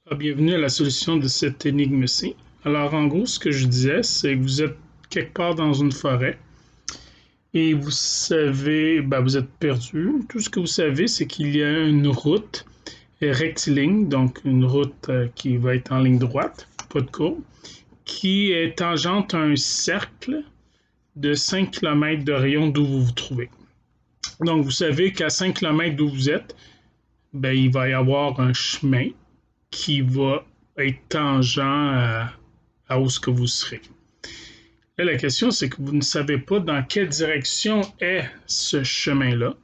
Bienvenue à la solution de cette énigme-ci. Alors, en gros, ce que je disais, c'est que vous êtes quelque part dans une forêt et vous savez, vous êtes perdu. Tout ce que vous savez, c'est qu'il y a une route rectiligne, donc une route qui va être en ligne droite, pas de courbe, qui est tangente à un cercle de 5 km de rayon d'où vous vous trouvez. Donc, vous savez qu'à 5 km d'où vous êtes, il va y avoir un chemin qui va être tangent à où ce que vous serez. Là, la question, c'est que vous ne savez pas dans quelle direction est ce chemin-là.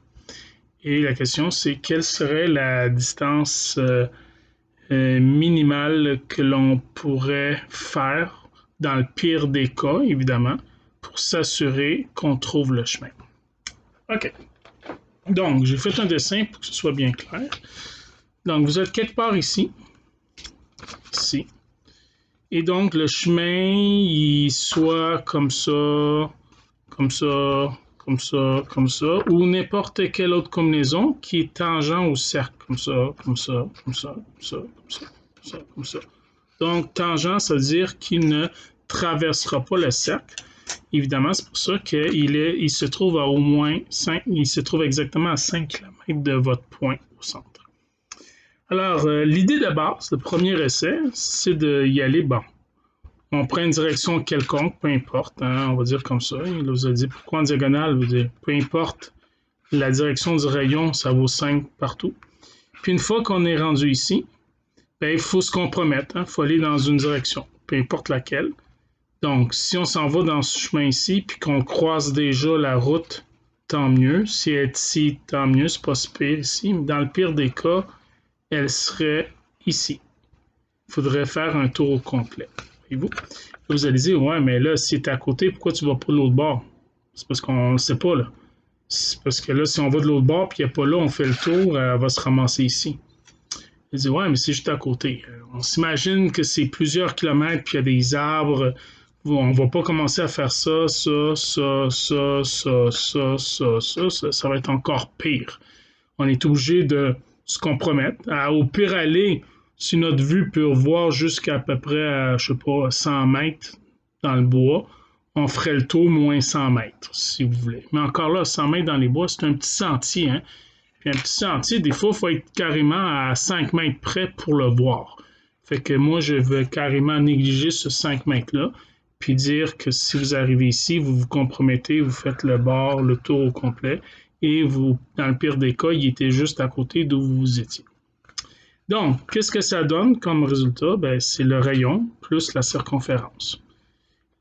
Et la question, c'est quelle serait la distance minimale que l'on pourrait faire, dans le pire des cas, évidemment, pour s'assurer qu'on trouve le chemin. OK. Donc, j'ai fait un dessin pour que ce soit bien clair. Donc, vous êtes quelque part ici. Ici. Et donc, le chemin, il soit comme ça, comme ça, comme ça, comme ça, ou n'importe quelle autre combinaison qui est tangent au cercle, comme ça, comme ça, comme ça, comme ça, comme ça, comme ça, comme ça. Donc, tangent, ça veut dire qu'il ne traversera pas le cercle. Évidemment, c'est pour ça qu'il se trouve à au moins 5, il se trouve exactement à 5 km de votre point au centre. Alors, l'idée de base, le premier essai, c'est d'y aller, on prend une direction quelconque, peu importe, hein, on va dire comme ça. Il vous a dit pourquoi en diagonale, vous dire, peu importe la direction du rayon, ça vaut 5 partout. Puis une fois qu'on est rendu ici, il faut se compromettre, il faut aller dans une direction, peu importe laquelle. Donc, si on s'en va dans ce chemin ici, puis qu'on croise déjà la route, tant mieux. Si elle est ici, tant mieux, c'est pas si pire ici. Mais dans le pire des cas, elle serait ici. Il faudrait faire un tour au complet. Voyez-vous? Vous allez dire, ouais, mais là, si tu es à côté, pourquoi tu vas pas de l'autre bord? C'est parce qu'on ne sait pas, là. C'est parce que là, si on va de l'autre bord puis il n'y a pas là, on fait le tour, elle va se ramasser ici. Il dit, ouais, mais c'est juste à côté. On s'imagine que c'est plusieurs kilomètres puis il y a des arbres. On va pas commencer à faire ça, ça, ça, ça, ça, ça, ça, ça. Ça va être encore pire. On est obligé de se compromettre. Au pire aller, si notre vue peut voir jusqu'à peu près, je sais pas, 100 mètres dans le bois, on ferait le tour moins 100 mètres, si vous voulez. Mais encore là, 100 mètres dans les bois, c'est un petit sentier, hein. Puis un petit sentier, des fois, il faut être carrément à 5 mètres près pour le voir. Fait que moi, je veux carrément négliger ce 5 mètres-là, puis dire que si vous arrivez ici, vous vous compromettez, vous faites le bord, le tour au complet, et vous, dans le pire des cas, il était juste à côté d'où vous étiez. Donc, qu'est-ce que ça donne comme résultat? C'est le rayon plus la circonférence.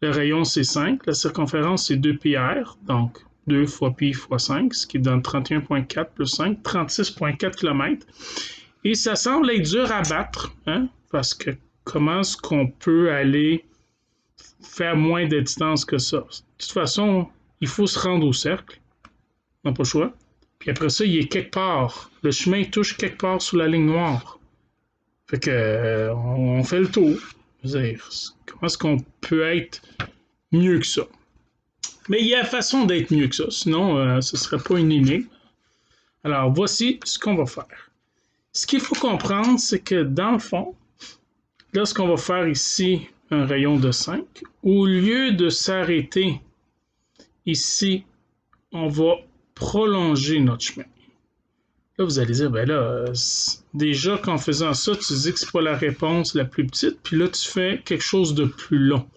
Le rayon, c'est 5. La circonférence, c'est 2πr, donc 2 fois pi fois 5, ce qui donne 31,4 plus 5, 36,4 km. Et ça semble être dur à battre, hein, parce que comment est-ce qu'on peut aller faire moins de distance que ça? De toute façon, il faut se rendre au cercle. On n'a pas le choix. Puis après ça, il est quelque part. Le chemin touche quelque part sur la ligne noire. Fait que on fait le tour. Je veux dire, comment est-ce qu'on peut être mieux que ça? Mais il y a façon d'être mieux que ça, sinon ce ne serait pas une énigme. Alors voici ce qu'on va faire. Ce qu'il faut comprendre, c'est que dans le fond, lorsqu'on va faire ici un rayon de 5, au lieu de s'arrêter ici, on va prolonger notre chemin. Là, vous allez dire, déjà qu'en faisant ça, tu dis que c'est pas la réponse la plus petite, puis là, tu fais quelque chose de plus long.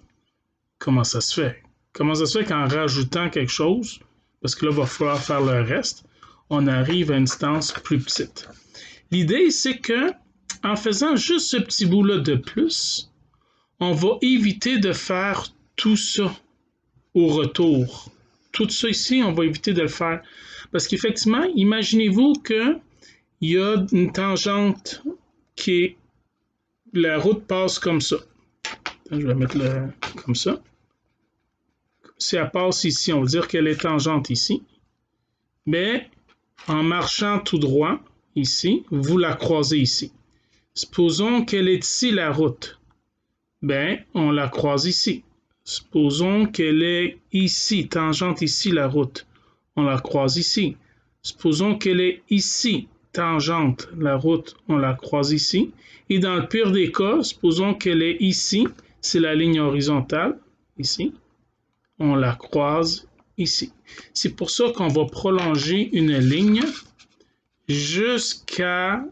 Comment ça se fait? Comment ça se fait qu'en rajoutant quelque chose, parce que là, il va falloir faire le reste, on arrive à une distance plus petite? L'idée, c'est que en faisant juste ce petit bout-là de plus, on va éviter de faire tout ça au retour. Tout ça ici, on va éviter de le faire. Parce qu'effectivement, imaginez-vous qu'il y a une tangente qui est... La route passe comme ça. Je vais mettre comme ça. Si elle passe ici, on va dire qu'elle est tangente ici. Mais en marchant tout droit, ici, vous la croisez ici. Supposons qu'elle est ici, la route. On la croise ici. Supposons qu'elle est ici, tangente ici, la route. On la croise ici. Supposons qu'elle est ici, tangente, la route, on la croise ici. Et dans le pire des cas, supposons qu'elle est ici, c'est la ligne horizontale, ici. On la croise ici. C'est pour ça qu'on va prolonger une ligne jusqu'à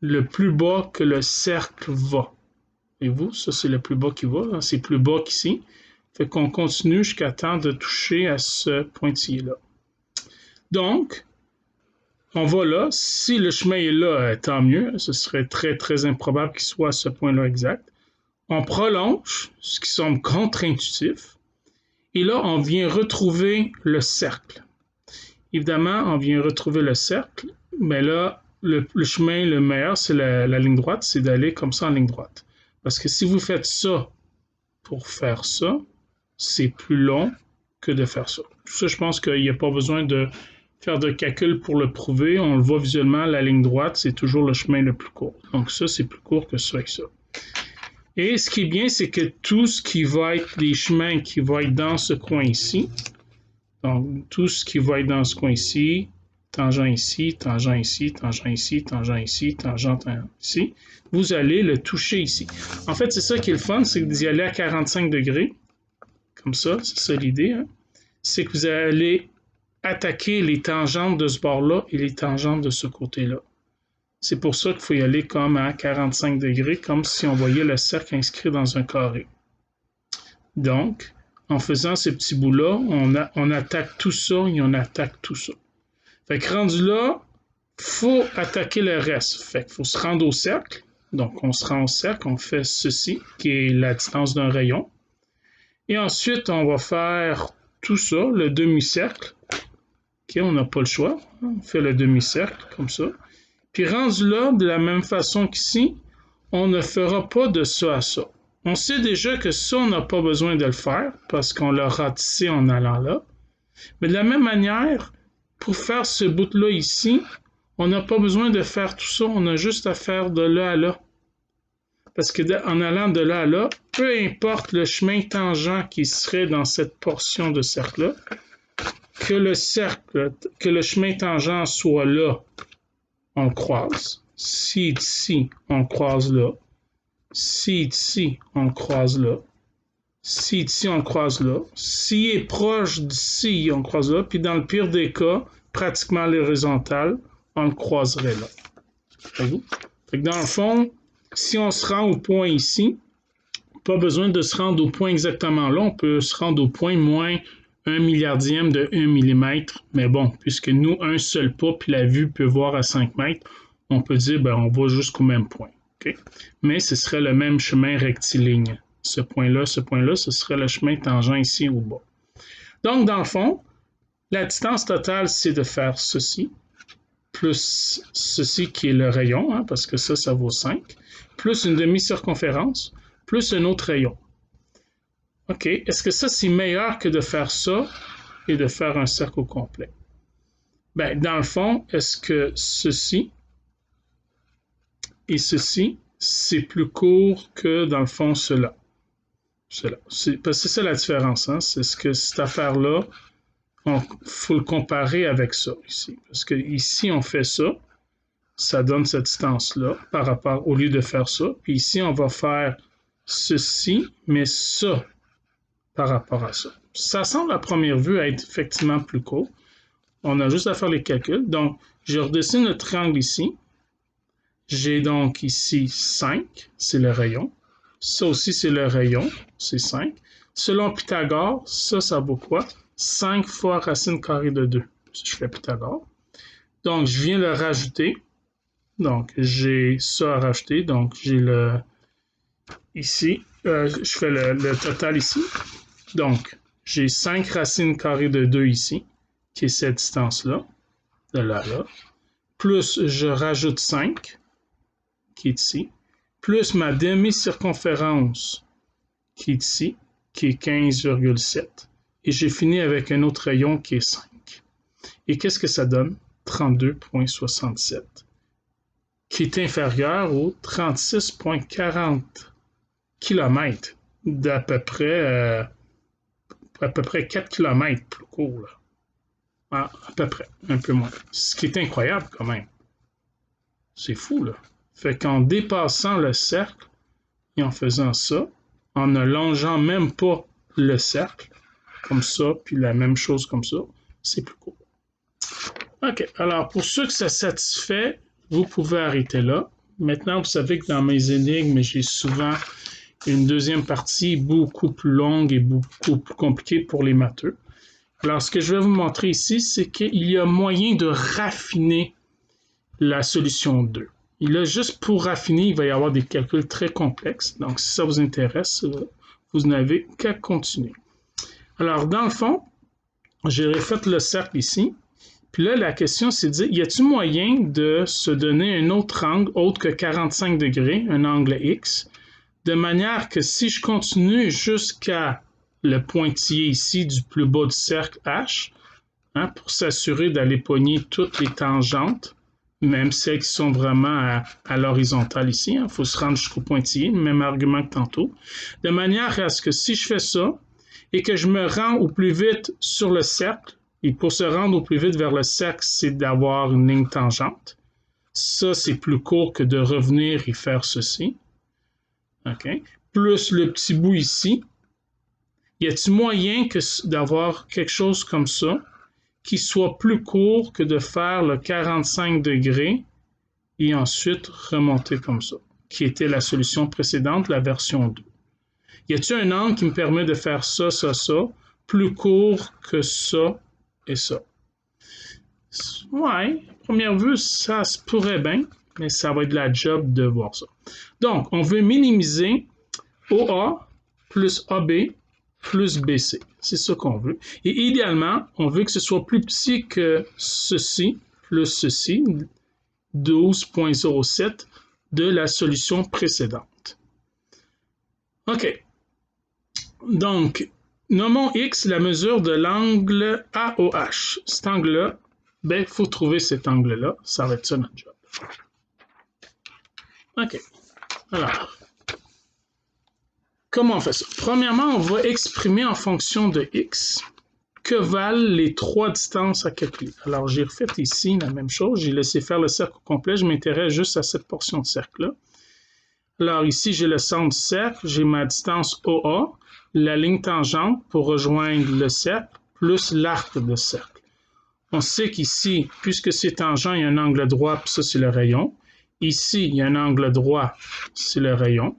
le plus bas que le cercle va. Et vous, ça c'est le plus bas qui va, c'est plus bas qu'ici. Fait qu'on continue jusqu'à temps de toucher à ce pointillé-là. Donc, on va là. Si le chemin est là, tant mieux. Ce serait très, très improbable qu'il soit à ce point-là exact. On prolonge, ce qui semble contre-intuitif. Et là, on vient retrouver le cercle. Évidemment, on vient retrouver le cercle, mais là, le chemin le meilleur, c'est la ligne droite, c'est d'aller comme ça en ligne droite. Parce que si vous faites ça pour faire ça, c'est plus long que de faire ça. Tout ça, je pense qu'il n'y a pas besoin de faire de calcul pour le prouver. On le voit visuellement, la ligne droite, c'est toujours le chemin le plus court. Donc ça, c'est plus court que ça et ça. Et ce qui est bien, c'est que tout ce qui va être des chemins qui vont être dans ce coin ici, donc tout ce qui va être dans ce coin ici, tangent ici, tangent ici, tangent ici, tangent ici, tangent ici, vous allez le toucher ici. En fait, c'est ça qui est le fun, c'est d'y aller à 45 degrés, comme ça, c'est ça l'idée, hein? C'est que vous allez attaquer les tangentes de ce bord-là et les tangentes de ce côté-là. C'est pour ça qu'il faut y aller comme à 45 degrés, comme si on voyait le cercle inscrit dans un carré. Donc, en faisant ces petits bouts-là, on attaque tout ça et on attaque tout ça. Fait que rendu là, il faut attaquer le reste. Fait qu'il faut se rendre au cercle. Donc, on se rend au cercle, on fait ceci, qui est la distance d'un rayon. Et ensuite, on va faire tout ça, le demi-cercle. OK, on n'a pas le choix. On fait le demi-cercle, comme ça. Puis rendu là, de la même façon qu'ici, on ne fera pas de ça à ça. On sait déjà que ça, on n'a pas besoin de le faire parce qu'on l'a ratissé en allant là. Mais de la même manière, pour faire ce bout-là ici, on n'a pas besoin de faire tout ça, on a juste à faire de là à là. Parce que en allant de là à là, peu importe le chemin tangent qui serait dans cette portion de cercle-là, que le chemin tangent soit là, on le croise. Si ici, on le croise là. Si ici, on le croise là. Si ici, on le croise là. S'il est proche d'ici, on le croise là. Puis dans le pire des cas, pratiquement à l'horizontale, on le croiserait là. Voyez-vous? Fait que dans le fond, si on se rend au point ici, pas besoin de se rendre au point exactement là. On peut se rendre au point moins 1 milliardième de 1 mm. Mais bon, puisque nous, un seul pas, puis la vue peut voir à 5 mètres, on peut dire, ben, on va jusqu'au même point. Okay? Mais ce serait le même chemin rectiligne. Ce point-là, ce serait le chemin tangent ici au bas. Donc, dans le fond, la distance totale, c'est de faire ceci, plus ceci qui est le rayon, hein, parce que ça vaut 5, plus une demi-circonférence, plus un autre rayon. OK, est-ce que ça, c'est meilleur que de faire ça et de faire un cercle au complet? Ben, dans le fond, est-ce que ceci et ceci, c'est plus court que, dans le fond, cela? Parce que c'est ça la différence, hein? C'est ce que cette affaire-là, il faut le comparer avec ça ici. Parce que ici, on fait ça, ça donne cette distance-là par rapport, au lieu de faire ça. Puis ici, on va faire ceci, mais ça par rapport à ça. Ça semble à première vue être effectivement plus court. On a juste à faire les calculs. Donc, je redessine le triangle ici. J'ai donc ici 5, c'est le rayon. Ça aussi, c'est le rayon, c'est 5. Selon Pythagore, ça vaut quoi? 5 fois racine carrée de 2, si je fais Pythagore. Donc, je viens le rajouter. Donc, j'ai ça à rajouter. Donc, j'ai le... Ici, je fais le total ici. Donc, j'ai 5 racines carrées de 2 ici, qui est cette distance-là, de là à là. Plus, je rajoute 5, qui est ici. Plus ma demi-circonférence, qui est ici, qui est 15,7. Et j'ai fini avec un autre rayon qui est 5. Et qu'est-ce que ça donne? 32,67. Qui est inférieur au 36,40 km d'à peu près 4 km plus court. Là. Ah, à peu près, un peu moins. Ce qui est incroyable quand même. C'est fou, là. Fait qu'en dépassant le cercle et en faisant ça, en ne longeant même pas le cercle, comme ça, puis la même chose comme ça, c'est plus court. OK, alors pour ceux que ça satisfait, vous pouvez arrêter là. Maintenant, vous savez que dans mes énigmes, j'ai souvent une deuxième partie beaucoup plus longue et beaucoup plus compliquée pour les matheux. Alors, ce que je vais vous montrer ici, c'est qu'il y a moyen de raffiner la solution 2. Et là, juste pour raffiner, il va y avoir des calculs très complexes. Donc, si ça vous intéresse, vous n'avez qu'à continuer. Alors, dans le fond, j'ai refait le cercle ici. Puis là, la question, c'est de dire, y a-t-il moyen de se donner un autre angle autre que 45 degrés, un angle X, de manière que si je continue jusqu'à le pointillé ici du plus bas du cercle H, hein, pour s'assurer d'aller pogner toutes les tangentes, même celles qui sont vraiment à l'horizontale ici, il faut se rendre jusqu'au pointillé, même argument que tantôt, de manière à ce que si je fais ça et que je me rends au plus vite sur le cercle, et pour se rendre au plus vite vers le cercle, c'est d'avoir une ligne tangente. Ça, c'est plus court que de revenir et faire ceci. OK? Plus le petit bout ici. Y a-t-il moyen d'avoir quelque chose comme ça qui soit plus court que de faire le 45 degrés et ensuite remonter comme ça, qui était la solution précédente, la version 2. Y a-t-il un angle qui me permet de faire ça, ça, ça, plus court que ça et ça? Ouais, à première vue, ça se pourrait bien, mais ça va être de la job de voir ça. Donc, on veut minimiser OA plus AB plus BC. C'est ça qu'on veut. Et idéalement, on veut que ce soit plus petit que ceci plus ceci, 12,07 de la solution précédente. OK. Donc, nommons X la mesure de l'angle AOH. Cet angle-là, ben, il faut trouver cet angle-là. Ça va être ça notre job. OK. Alors, comment on fait ça? Premièrement, on va exprimer en fonction de X que valent les trois distances à calculer. Alors, j'ai refait ici la même chose. J'ai laissé faire le cercle complet. Je m'intéresse juste à cette portion de cercle-là. Alors, ici, j'ai le centre du cercle. J'ai ma distance OA, la ligne tangente pour rejoindre le cercle, plus l'arc de cercle. On sait qu'ici, puisque c'est tangent, il y a un angle droit, puis ça, c'est le rayon. Ici, il y a un angle droit, c'est le rayon.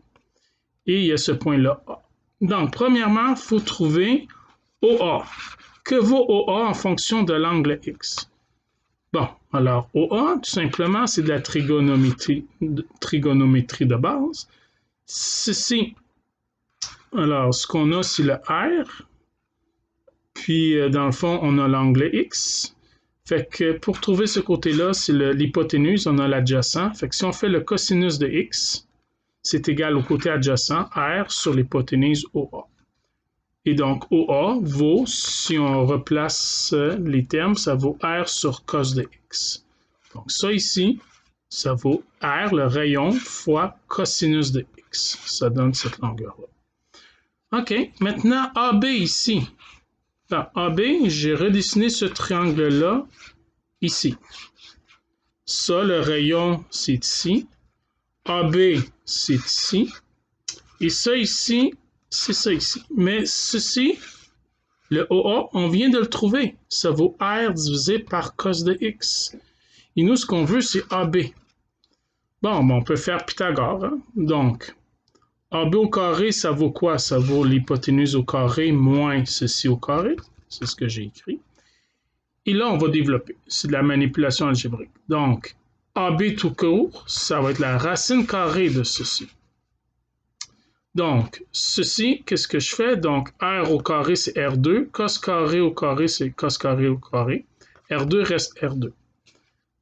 Et il y a ce point-là A. Donc, premièrement, il faut trouver OA. Que vaut OA en fonction de l'angle X? Bon, alors OA, tout simplement, c'est de la trigonométrie de base. Ceci, alors, ce qu'on a, c'est le R. Puis, dans le fond, on a l'angle X. Fait que pour trouver ce côté-là, c'est l'hypoténuse, on a l'adjacent. Fait que si on fait le cosinus de X, c'est égal au côté adjacent, R sur l'hypoténuse OA. Et donc, OA vaut, si on replace les termes, ça vaut R sur cos de X. Donc, ça ici, ça vaut R, le rayon, fois cosinus de X. Ça donne cette longueur-là. OK, maintenant, AB ici. Dans AB, j'ai redessiné ce triangle-là ici. Ça, le rayon, c'est ici. AB, c'est ici. Et ça ici, c'est ça ici. Mais ceci, le OA, on vient de le trouver. Ça vaut R divisé par cos de X. Et nous, ce qu'on veut, c'est AB. Bon, on peut faire Pythagore. Hein? Donc, AB au carré, ça vaut quoi? Ça vaut l'hypoténuse au carré moins ceci au carré. C'est ce que j'ai écrit. Et là, on va développer. C'est de la manipulation algébrique. Donc, AB tout court, ça va être la racine carrée de ceci. Donc, ceci, qu'est-ce que je fais? Donc, R au carré, c'est R2. Cos carré au carré, c'est cos carré au carré. R2 reste R2.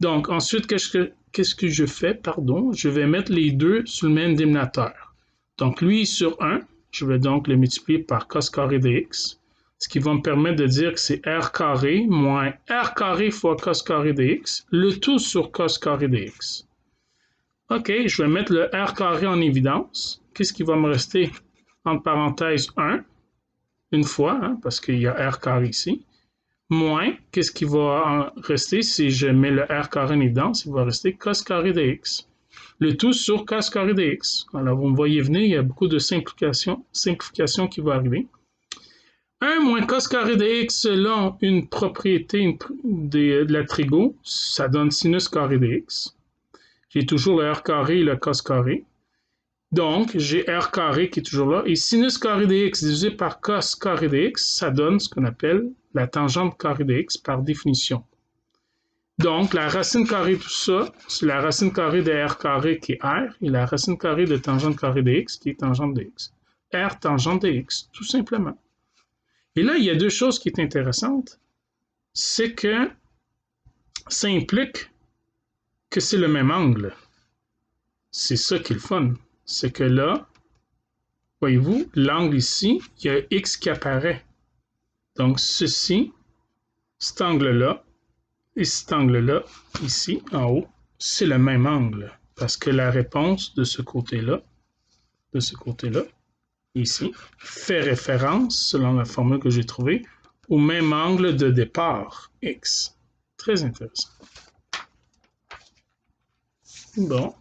Donc, ensuite, qu'est-ce que je fais? Pardon, je vais mettre les deux sur le même dénominateur. Donc, lui, sur 1, je vais donc le multiplier par cos carré de X. Ce qui va me permettre de dire que c'est R carré moins R carré fois cos carré de X, le tout sur cos carré de X. OK, je vais mettre le R carré en évidence. Qu'est-ce qui va me rester? Entre parenthèses 1, une fois, hein, parce qu'il y a R carré ici, moins, qu'est-ce qui va en rester si je mets le r carré en évidence? Il va rester cos carré de x. Le tout sur cos carré de x. Alors, vous me voyez venir, il y a beaucoup de simplification qui va arriver. 1 moins cos carré de x selon une propriété de la trigo, ça donne sinus carré de x. J'ai toujours le r carré et le cos carré. Donc, j'ai r carré qui est toujours là. Et sinus carré de x divisé par cos carré de x, ça donne ce qu'on appelle la tangente carré de x par définition. Donc, la racine carrée de tout ça, c'est la racine carrée de r carré qui est r, et la racine carrée de tangente carré de x qui est tangente de x. R tangente de x, tout simplement. Et là, il y a deux choses qui sont intéressantes. C'est que ça implique que c'est le même angle. C'est ça qui est le fun. C'est que là, voyez-vous, l'angle ici, il y a x qui apparaît. Donc, ceci, cet angle-là, et cet angle-là, ici, en haut, c'est le même angle. Parce que la réponse de ce côté-là, ici, fait référence, selon la formule que j'ai trouvée, au même angle de départ, x. Très intéressant. Bon.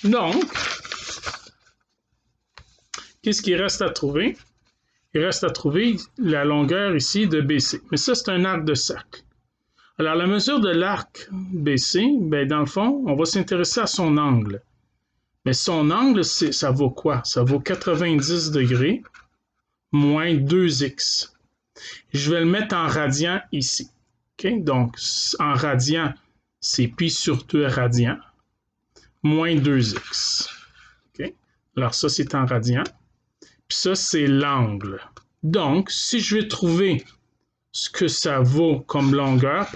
Donc, qu'est-ce qu'il reste à trouver? Il reste à trouver la longueur ici de BC. Mais ça, c'est un arc de cercle. Alors, la mesure de l'arc BC, ben, dans le fond, on va s'intéresser à son angle. Mais son angle, ça vaut quoi? Ça vaut 90 degrés moins 2x. Je vais le mettre en radian ici. Okay? Donc, en radian, c'est pi sur 2 radian moins 2x. Okay? Alors, ça, c'est en radian. Puis ça, c'est l'angle. Donc, si je veux trouver ce que ça vaut comme longueur,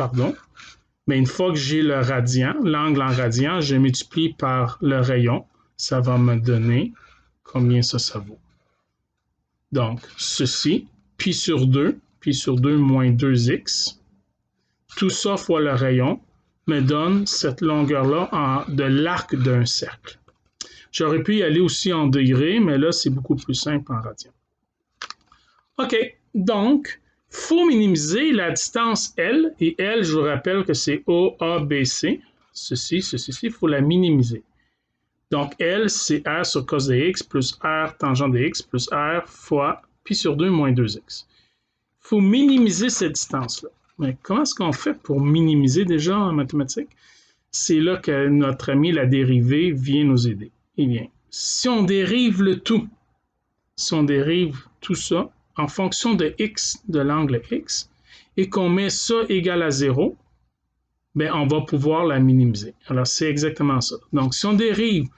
mais une fois que j'ai le radian, l'angle en radian, je multiplie par le rayon. Ça va me donner combien ça vaut. Donc, ceci, pi sur 2 moins 2x, tout ça fois le rayon, me donne cette longueur-là de l'arc d'un cercle. J'aurais pu y aller aussi en degrés, mais là, c'est beaucoup plus simple en radian. OK, donc, il faut minimiser la distance L, et L, je vous rappelle que c'est OABC. Ceci, il faut la minimiser. Donc, L, c'est R sur cos de x plus R tangent de x plus R fois pi sur 2 moins 2x. Il faut minimiser cette distance-là. Mais comment est-ce qu'on fait pour minimiser déjà en mathématiques? C'est là que notre ami la dérivée vient nous aider. Eh bien, si on dérive le tout, si on dérive tout ça en fonction de x, de l'angle x, et qu'on met ça égal à 0, ben on va pouvoir la minimiser. Alors, c'est exactement ça. Donc, si on dérive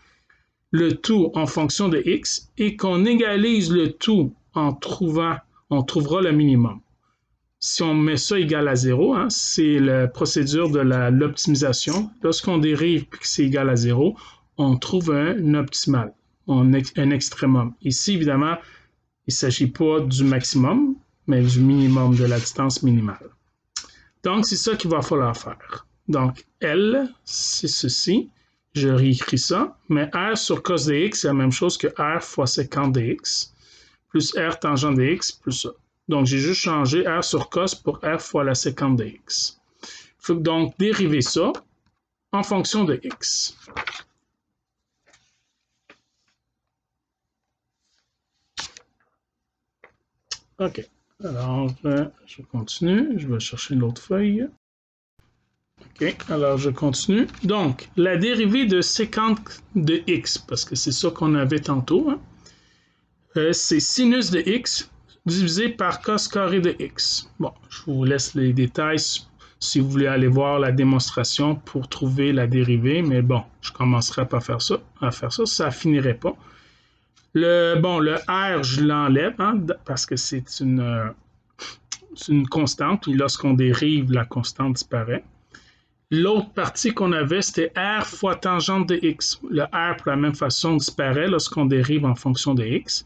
le tout en fonction de x et qu'on égalise le tout en trouvant, on trouvera le minimum. Si on met ça égal à 0, hein, c'est la procédure de l'optimisation. Lorsqu'on dérive et que c'est égal à 0, on trouve un optimal, un extrémum. Ici, évidemment, il ne s'agit pas du maximum, mais du minimum, de la distance minimale. Donc, c'est ça qu'il va falloir faire. Donc, L, c'est ceci. Je réécris ça, mais R sur cos de x, c'est la même chose que R fois sécant de x, plus R tangent de x, plus ça. Donc, j'ai juste changé R sur cos pour R fois la sécante de x. Il faut donc dériver ça en fonction de x. OK. Alors, je continue. Je vais chercher une autre feuille. OK. Alors, je continue. Donc, la dérivée de sécante de x, parce que c'est ça qu'on avait tantôt, hein, c'est sinus de x divisé par cos carré de x. Bon, je vous laisse les détails si vous voulez aller voir la démonstration pour trouver la dérivée, mais bon, je commencerai par faire ça, ça finirait pas. Le R, je l'enlève, hein, parce que c'est une constante, et lorsqu'on dérive, la constante disparaît. L'autre partie qu'on avait, c'était R fois tangente de x. Le R, pour la même façon, disparaît lorsqu'on dérive en fonction de x.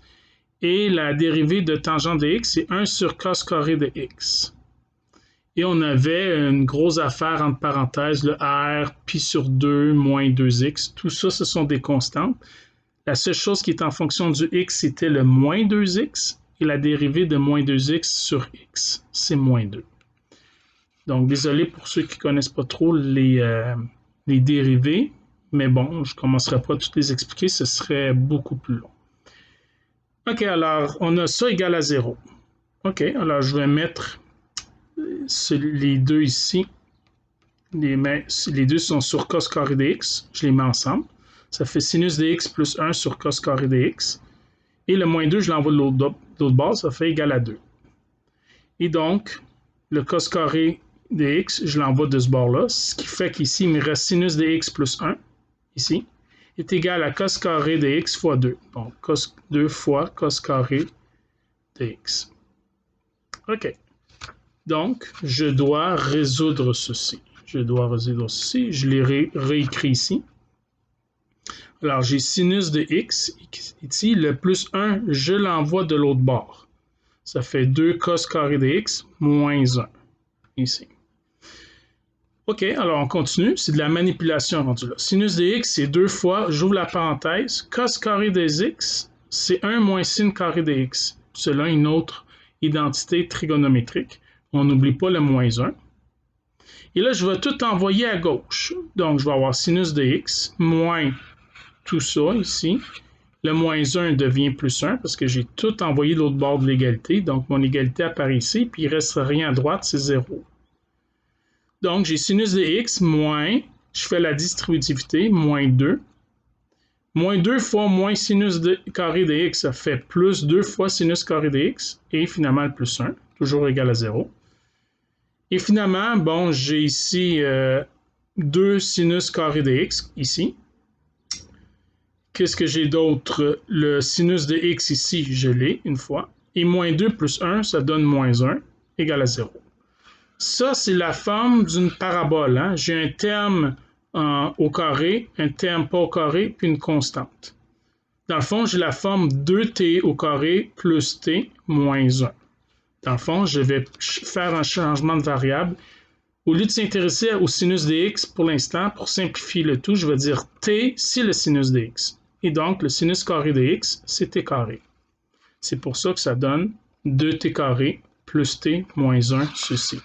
Et la dérivée de tangente de x, c'est 1 sur cos carré de x. Et on avait une grosse affaire entre parenthèses, le R, pi sur 2, moins 2x. Tout ça, ce sont des constantes. La seule chose qui est en fonction du x, c'était le moins 2x. Et la dérivée de moins 2x sur x, c'est moins 2. Donc, désolé pour ceux qui ne connaissent pas trop les dérivés, mais bon, je ne commencerai pas à toutes les expliquer, ce serait beaucoup plus long. OK, alors, on a ça égal à 0. OK, alors je vais mettre les deux ici. Les deux sont sur cos carré de x. Je les mets ensemble. Ça fait sinus de x plus 1 sur cos carré de x. Et le moins 2, je l'envoie de l'autre bord, ça fait égal à 2. Et donc, le cos carré de x, je l'envoie de ce bord-là, ce qui fait qu'ici, il me reste sinus de x plus 1, ici, est égal à cos carré de x fois 2. Donc, 2 fois cos carré de x. OK. Donc, je dois résoudre ceci. Je l'ai réécrit ici. Alors, j'ai sinus de x ici. Le plus 1, je l'envoie de l'autre bord. Ça fait 2 cos carré de x moins 1 ici. OK, alors on continue. C'est de la manipulation rendu là. Sinus de x, c'est 2 fois, j'ouvre la parenthèse, cos carré des x, c'est 1 moins sin carré de x, selon une autre identité trigonométrique. On n'oublie pas le moins 1. Et là, je vais tout envoyer à gauche. Donc, je vais avoir sinus de x moins tout ça ici. Le moins 1 devient plus 1 parce que j'ai tout envoyé de l'autre bord de l'égalité. Donc, mon égalité apparaît ici, puis il ne reste rien à droite, c'est 0. Donc, j'ai sinus de x moins, je fais la distributivité, moins 2. Moins 2 fois moins sinus de carré de x, ça fait plus 2 fois sinus carré de x, et finalement le plus 1, toujours égal à 0. Et finalement, bon, j'ai ici 2 sinus carré de x, ici. Qu'est-ce que j'ai d'autre? Le sinus de x ici, je l'ai une fois. Et moins 2 plus 1, ça donne moins 1, égal à 0. Ça, c'est la forme d'une parabole. Hein? J'ai un terme au carré, un terme pas au carré, puis une constante. Dans le fond, j'ai la forme 2t au carré plus t moins 1. Dans le fond, je vais faire un changement de variable. Au lieu de s'intéresser au sinus de x pour l'instant, pour simplifier le tout, je vais dire t, c'est le sinus de x. Et donc, le sinus carré de x, c'est t carré. C'est pour ça que ça donne 2t carré plus t moins 1, ceci.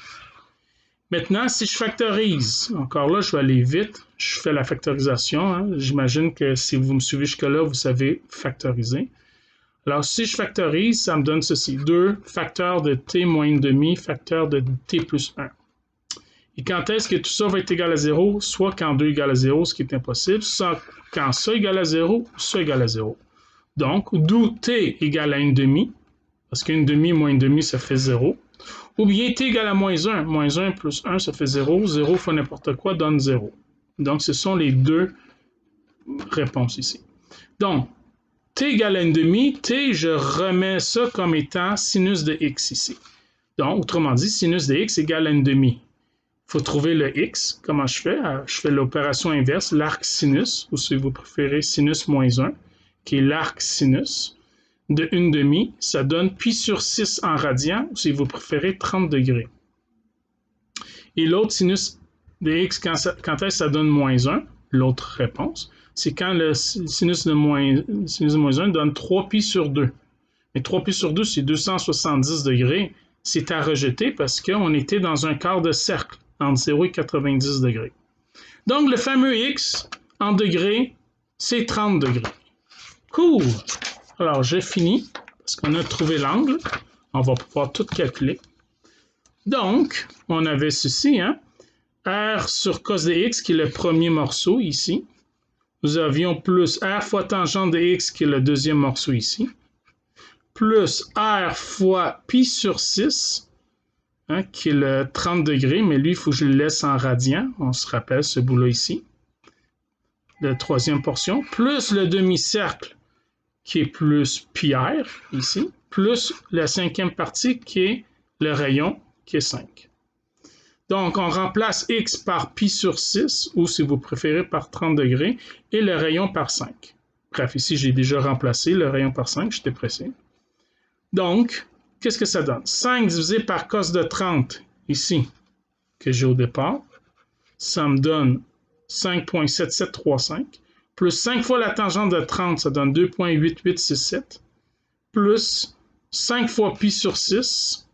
Maintenant, si je factorise, encore là, je vais aller vite, je fais la factorisation. Hein. J'imagine que si vous me suivez jusque-là, vous savez factoriser. Alors, si je factorise, ça me donne ceci. 2 facteurs de t moins 1,5 facteurs de t plus 1. Et quand est-ce que tout ça va être égal à 0? Soit quand 2 égale à 0, ce qui est impossible, soit quand ça égale à 0, ça égale à 0. Donc, d'où t égale à 1,5, parce qu'1,5 moins 1,5, ça fait 0. Ou bien t égale à moins 1. Moins 1 plus 1, ça fait 0. 0 fois n'importe quoi donne 0. Donc, ce sont les deux réponses ici. Donc, t égale à 1,5, t, je remets ça comme étant sinus de x ici. Donc, autrement dit, sinus de x égale à 1,5. Il faut trouver le x. Comment je fais? Je fais l'opération inverse, l'arc sinus, ou si vous préférez sinus moins 1, qui est l'arc sinus de 1,5, ça donne pi sur 6 en radian, ou si vous préférez 30 degrés. Et l'autre sinus de x, quand est-ce que ça donne moins 1? L'autre réponse, c'est quand le sinus de moins 1 donne 3 pi sur 2. Mais 3 pi sur 2, c'est 270 degrés. C'est à rejeter parce qu'on était dans un quart de cercle entre 0 et 90 degrés. Donc, le fameux x en degrés, c'est 30 degrés. Cool! Alors, j'ai fini parce qu'on a trouvé l'angle. On va pouvoir tout calculer. Donc, on avait ceci, hein? R sur cos de x, qui est le premier morceau ici. Nous avions plus R fois tangente de x, qui est le deuxième morceau ici. Plus R fois pi sur 6, hein, qui est le 30 degrés, mais lui, il faut que je le laisse en radian. On se rappelle ce bout-là ici. La troisième portion. Plus le demi-cercle, qui est plus pi r, ici. Plus la cinquième partie, qui est le rayon, qui est 5. Donc, on remplace x par pi sur 6, ou si vous préférez par 30 degrés, et le rayon par 5. Bref, ici, j'ai déjà remplacé le rayon par 5, j'étais pressé. Donc, qu'est-ce que ça donne? 5 divisé par cos de 30, ici, que j'ai au départ, ça me donne 5,7735, plus 5 fois la tangente de 30, ça donne 2,8867, plus 5 fois pi sur 6,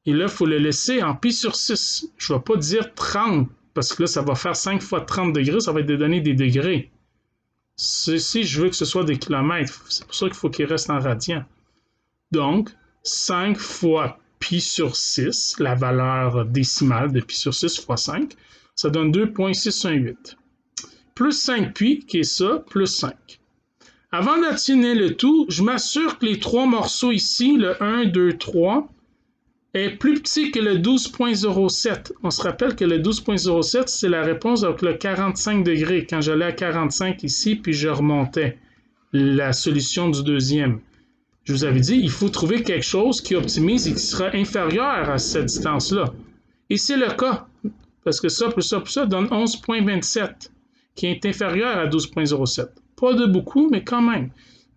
Et là, il faut le laisser en pi sur 6. Je ne vais pas dire 30, parce que là, ça va faire 5 fois 30 degrés, ça va être donner des degrés. Si je veux que ce soit des kilomètres, c'est pour ça qu'il faut qu'il reste en radians. Donc, 5 fois pi sur 6, la valeur décimale de pi sur 6 fois 5, ça donne 2,618. Plus 5 pi, qui est ça, plus 5. Avant d'affiner le tout, je m'assure que les trois morceaux ici, le 1, 2, 3, est plus petit que le 12,07. On se rappelle que le 12,07, c'est la réponse avec le 45 degrés. Quand j'allais à 45 ici, puis je remontais la solution du deuxième. Je vous avais dit, il faut trouver quelque chose qui optimise et qui sera inférieur à cette distance-là. Et c'est le cas, parce que ça plus ça donne 11,27, qui est inférieur à 12,07. Pas de beaucoup, mais quand même.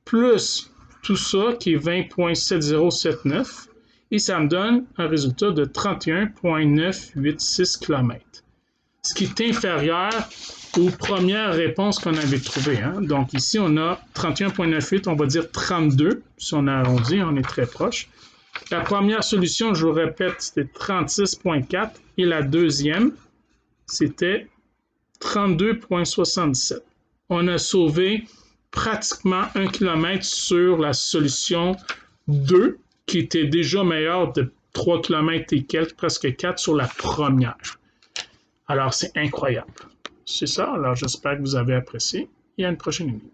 Plus tout ça, qui est 20,7079, et ça me donne un résultat de 31,986 km. Ce qui est inférieur aux premières réponses qu'on avait trouvées. Hein? Donc ici, on a 31,98, on va dire 32. Si on arrondit, on est très proche. La première solution, je vous répète, c'était 36,4 et la deuxième, c'était 32,77. On a sauvé pratiquement 1 km sur la solution 2, qui était déjà meilleure de 3 km et quelques, presque 4 sur la première. Alors, c'est incroyable. C'est ça, alors j'espère que vous avez apprécié et à une prochaine vidéo.